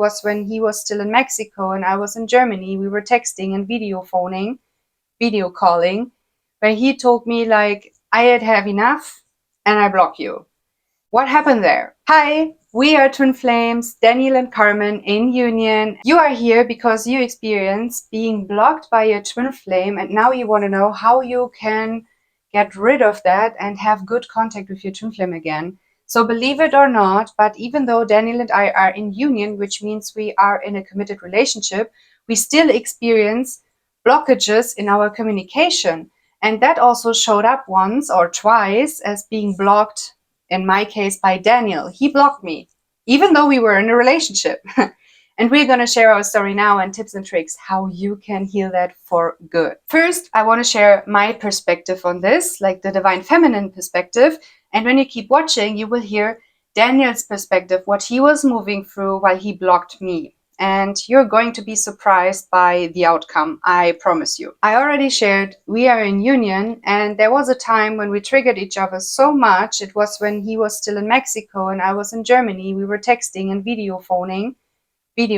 was when he was still in Mexico and I was in Germany. We were texting and video calling, where he told me like, I had have enough and I block you. What happened there? Hi, we are Twin Flames, Daniel and Carmen in Union. You are here because you experienced being blocked by your twin flame, and now you want to know how you can get rid of that and have good contact with your twin flame again. So believe it or not, but even though Daniel and I are in union, which means we are in a committed relationship, we still experience blockages in our communication. And that also showed up once or twice as being blocked, in my case, by Daniel. He blocked me, even though we were in a relationship. And we're going to share our story now and tips and tricks how you can heal that for good. First, I want to share my perspective on this, like the divine feminine perspective. And when you keep watching, you will hear Daniel's perspective, what he was moving through while he blocked me. And you're going to be surprised by the outcome, I promise you. I already shared we are in union, and there was a time when we triggered each other so much. It was when he was still in Mexico and I was in Germany. We were texting and video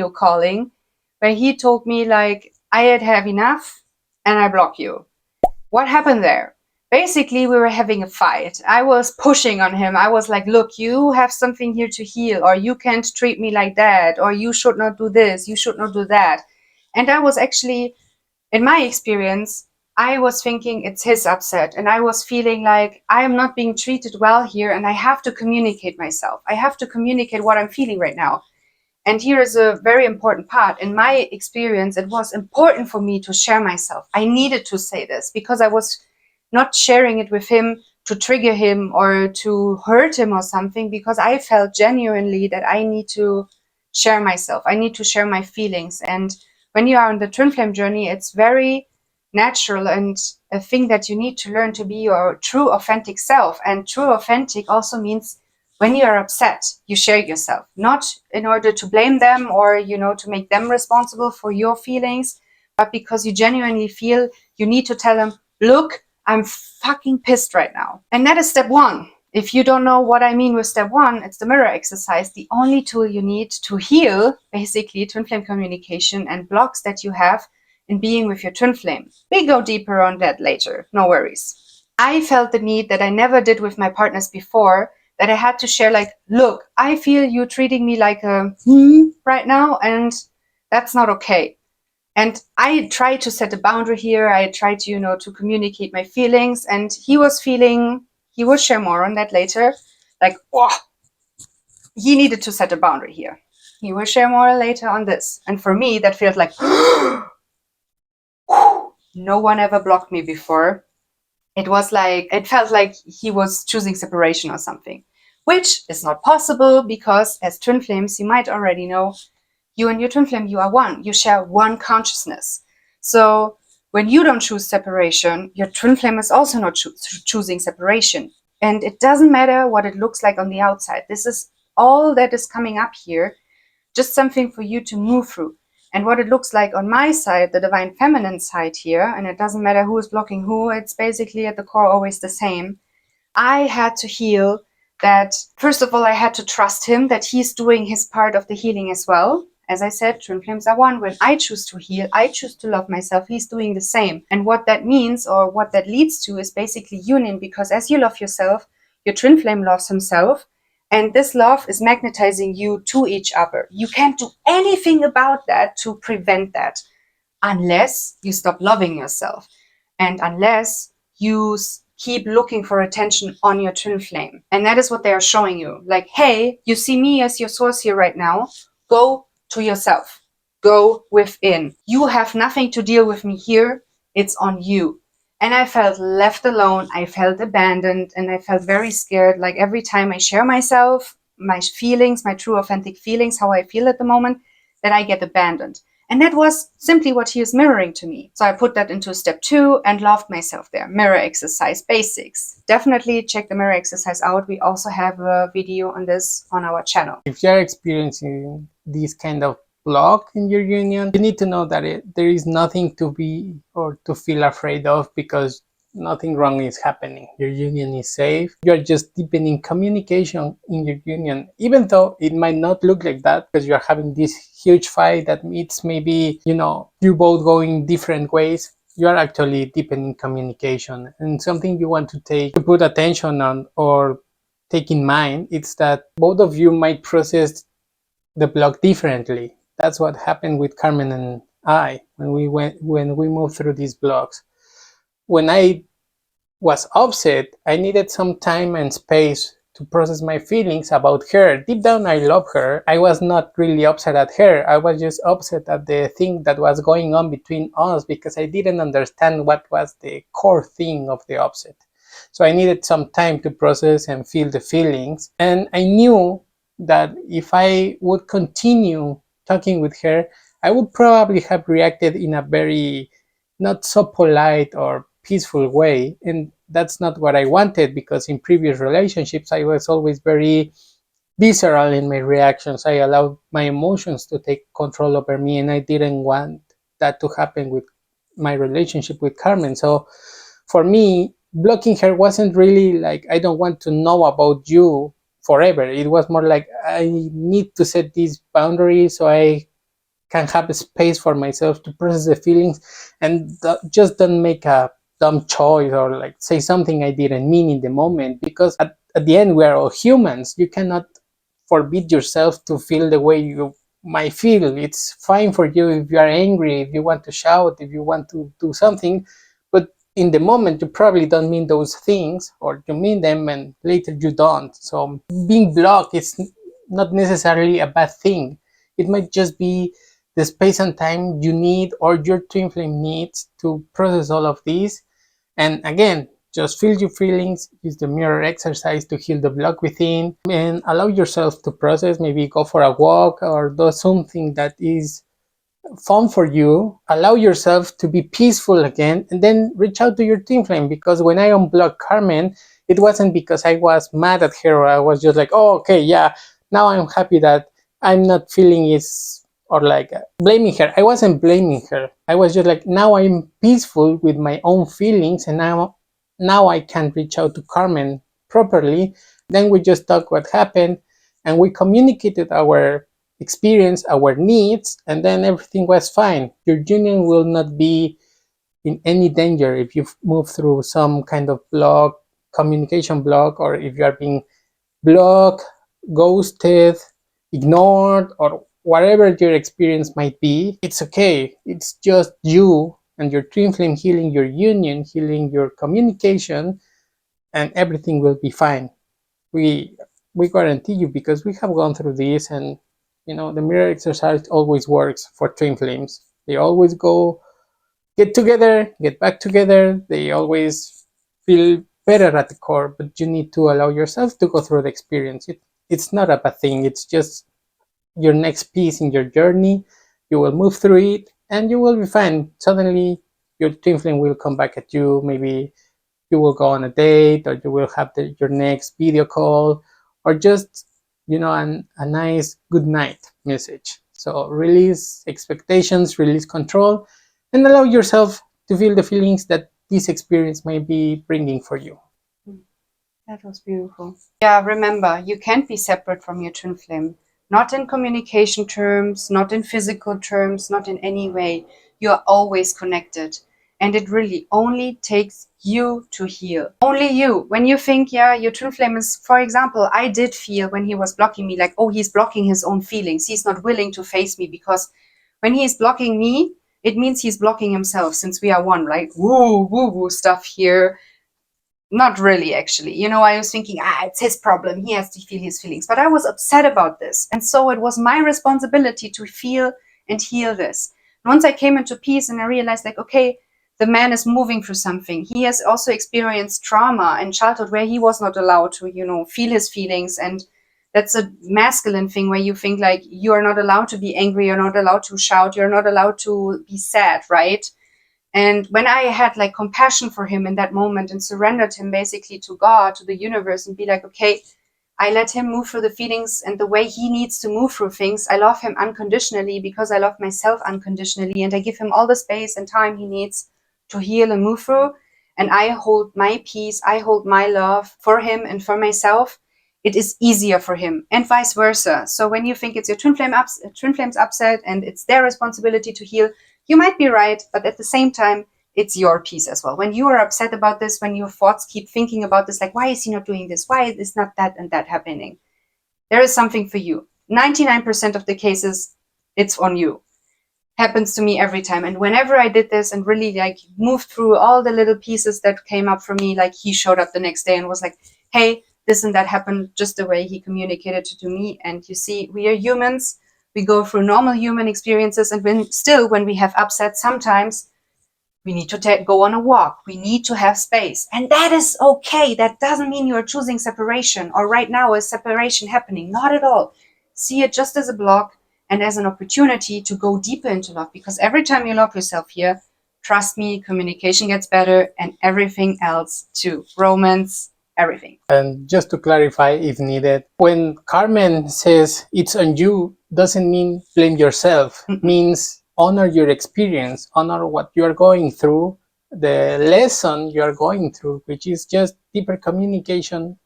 calling, where he told me like, I had have enough and I block you. What happened there? Basically, we were having a fight. I was pushing on him. I was like, look, you have something here to heal, or you can't treat me like that, or you should not do this, you should not do that. And I was actually, in my experience, I was thinking it's his upset, and I was feeling like I am not being treated well here, and I have to communicate myself. I have to communicate what I'm feeling right now. And here is a very important part. In my experience, it was important for me to share myself. I needed to say this because I was not sharing it with him to trigger him or to hurt him or something, because I felt genuinely that I need to share myself. I need to share my feelings. And when you are on the twin flame journey, it's very natural and a thing that you need to learn to be your true authentic self. And true authentic also means when you are upset, you share yourself, not in order to blame them or, to make them responsible for your feelings, but because you genuinely feel you need to tell them, look, I'm fucking pissed right now. And that is step one. If you don't know what I mean with step one, it's the mirror exercise, the only tool you need to heal, basically, twin flame communication and blocks that you have in being with your twin flame. We go deeper on that later, no worries. I felt the need that I never did with my partners before, that I had to share like, look, I feel you treating me like a right now, and that's not okay. And I tried to set a boundary here. I tried to, to communicate my feelings, and he will share more on that later. Like, oh, he needed to set a boundary here. He will share more later on this. And for me, that felt like, no one ever blocked me before. It felt like he was choosing separation or something, which is not possible because as twin flames, you might already know, you and your twin flame, you are one. You share one consciousness. So when you don't choose separation, your twin flame is also not choosing separation. And it doesn't matter what it looks like on the outside. This is all that is coming up here, just something for you to move through. And what it looks like on my side, the divine feminine side here, and it doesn't matter who is blocking who, it's basically at the core always the same. I had to heal that. First of all, I had to trust him that he's doing his part of the healing as well. As I said, twin flames are one. When I choose to heal, I choose to love myself, he's doing the same. And what that means, or what that leads to, is basically union, because as you love yourself, your twin flame loves himself. And this love is magnetizing you to each other. You can't do anything about that to prevent that unless you stop loving yourself and unless you keep looking for attention on your twin flame. And that is what they are showing you. Like, hey, you see me as your source here right now. Go to yourself. Go within. You have nothing to deal with me here. It's on you. And I felt left alone, I felt abandoned, and I felt very scared. Like every time I share myself, my feelings, my true authentic feelings, how I feel at the moment, that I get abandoned. And that was simply what he is mirroring to me. So I put that into step 2 and loved myself there. Mirror exercise basics. Definitely check the mirror exercise out. We also have a video on this on our channel. If you're experiencing this kind of block in your union, you need to know that there is nothing to be or to feel afraid of, because nothing wrong is happening. Your union is safe. You're just deepening communication in your union, even though it might not look like that because you're having this huge fight that it's maybe, you both going different ways. You are actually deepening communication. And something you want to put attention on or take in mind, it's that both of you might process the block differently. That's what happened with Carmen and I when we moved through these blocks. When I was upset, I needed some time and space to process my feelings about her. Deep down, I love her. I was not really upset at her. I was just upset at the thing that was going on between us because I didn't understand what was the core thing of the upset. So I needed some time to process and feel the feelings. And I knew that if I would continue talking with her, I would probably have reacted in a very not so polite or peaceful way. And that's not what I wanted, because in previous relationships, I was always very visceral in my reactions. I allowed my emotions to take control over me, and I didn't want that to happen with my relationship with Carmen. So for me, blocking her wasn't really like, I don't want to know about you forever. It was more like, I need to set these boundaries so I can have a space for myself to process the feelings and just don't make a dumb choice or like say something I didn't mean in the moment, because at the end we are all humans. You cannot forbid yourself to feel the way you might feel. It's fine for you if you are angry, if you want to shout, if you want to do something, but in the moment you probably don't mean those things, or you mean them and later you don't. So being blocked is not necessarily a bad thing. It might just be the space and time you need, or your twin flame needs, to process all of these. And again, just feel your feelings, use the mirror exercise to heal the block within, and allow yourself to process. Maybe go for a walk or do something that is fun for you. Allow yourself to be peaceful again, and then reach out to your twin flame. Because when I unblocked Carmen, it wasn't because I was mad at her, or I was just like, oh, okay, yeah, now I'm happy that I'm not feeling is, or like blaming her. I wasn't blaming her. I was just like, now I'm peaceful with my own feelings, and now I can reach out to Carmen properly. Then we just talked what happened, and we communicated our experience, our needs, and then everything was fine. Your union will not be in any danger if you move through some kind of block, communication block, or if you are being blocked, ghosted, ignored, or whatever your experience might be. It's okay. It's just you and your twin flame healing your union, healing your communication, and everything will be fine. we we guarantee you, because we have gone through this. And the mirror exercise always works for twin flames. They always get together, get back together. They always feel better at the core, but you need to allow yourself to go through the experience. It's not a bad thing. It's just your next piece in your journey. You will move through it and you will be fine. Suddenly your twin flame will come back at you. Maybe you will go on a date, or you will have your next video call, or just a nice good night message. So release expectations, release control, and allow yourself to feel the feelings that this experience may be bringing for you. That was beautiful. Yeah, remember, you can't be separate from your twin flame. Not in communication terms, not in physical terms, not in any way. You are always connected. And it really only takes you to heal. Only you. When you think, yeah, your twin flame is, for example, I did feel when he was blocking me, like, oh, he's blocking his own feelings. He's not willing to face me, because when he's blocking me, it means he's blocking himself, since we are one, right? Woo, woo, woo stuff here. Not really, actually. I was thinking, it's his problem. He has to feel his feelings. But I was upset about this. And so it was my responsibility to feel and heal this. And once I came into peace and I realized, like, okay, the man is moving through something. He has also experienced trauma in childhood where he was not allowed to, feel his feelings. And that's a masculine thing where you think, like, you are not allowed to be angry. You're not allowed to shout. You're not allowed to be sad, right? And when I had like compassion for him in that moment and surrendered him basically to God, to the universe, and be like, okay, I let him move through the feelings and the way he needs to move through things. I love him unconditionally because I love myself unconditionally. And I give him all the space and time he needs to heal and move through. and I hold my peace, I hold my love for him and for myself, it is easier for him, and vice versa. So when you think it's your twin flame's upset and it's their responsibility to heal, you might be right, but at the same time, it's your peace as well. When you are upset about this, when your thoughts keep thinking about this, like, why is he not doing this? Why is not that and that happening? There is something for you. 99% of the cases, it's on you. Happens to me every time. And whenever I did this and really like moved through all the little pieces that came up for me, like he showed up the next day and was like, hey, this and that happened just the way he communicated to me. And you see, we are humans. We go through normal human experiences. And when we have upset, sometimes we need to go on a walk. We need to have space. And that is okay. That doesn't mean you're choosing separation or right now is separation happening. Not at all. See it just as a block and as an opportunity to go deeper into love. Because every time you love yourself here, trust me, communication gets better and everything else too. Romance, everything. And just to clarify if needed, when Carmen says it's on you, doesn't mean blame yourself. Means honor your experience, honor what you are going through, the lesson you are going through, which is just deeper communication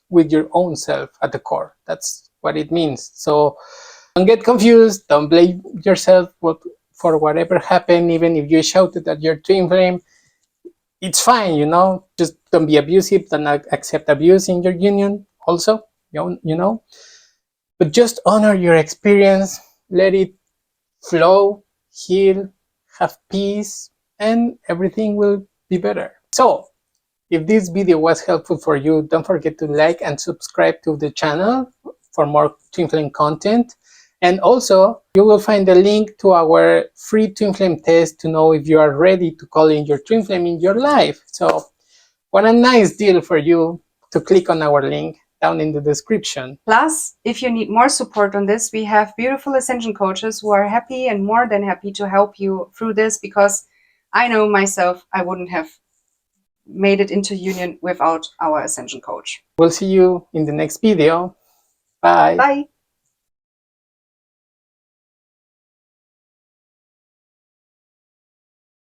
with your own self at the core. That's what it means. So don't get confused, don't blame yourself for whatever happened, even if you shouted at your twin flame. It's fine, just don't be abusive, don't accept abuse in your union also, but just honor your experience, let it flow, heal, have peace, and everything will be better. So if this video was helpful for you, don't forget to like and subscribe to the channel for more twin flame content. And also, you will find the link to our free twin flame test to know if you are ready to call in your twin flame in your life. So, what a nice deal for you to click on our link down in the description. Plus, if you need more support on this, we have beautiful ascension coaches who are happy and more than happy to help you through this, because I know myself, I wouldn't have made it into union without our ascension coach. We'll see you in the next video. Bye. Bye.